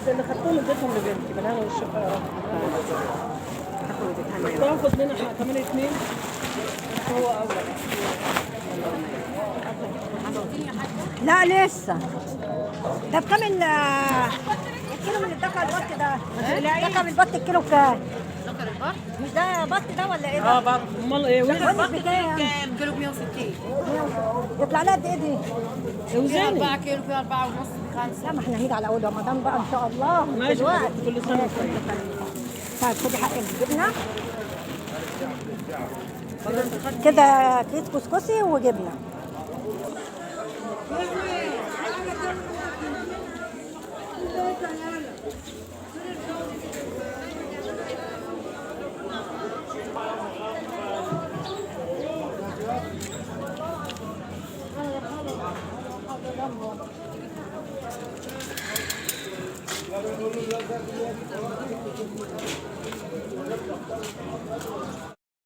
اللي خدتهم اديتهم لبنتي بالهنا والشفا يا رب. تاخد منها احنا كمان 2 هو اول. لا لسه. ده بكام الكيلو من الدكر البط ده؟ دكر البط الكيلو بكام؟ دكر البط؟ مش ده بط ده ولا ايه ده؟ بط. امال ايه؟ دكر وزن البط بكام؟ كيلو ب 160. يطلع لها قد ايه دي؟ فيها اوزاني 4 كيلو، فيها 4 ونص، ب5. لا ما احنا هنيجي على اول رمضان بقى ان شاء الله. ماشي دلوقتي كل سنه وانت طيب. طيب خدي حق الجبنه كده، كيس كسكسي وجبنه.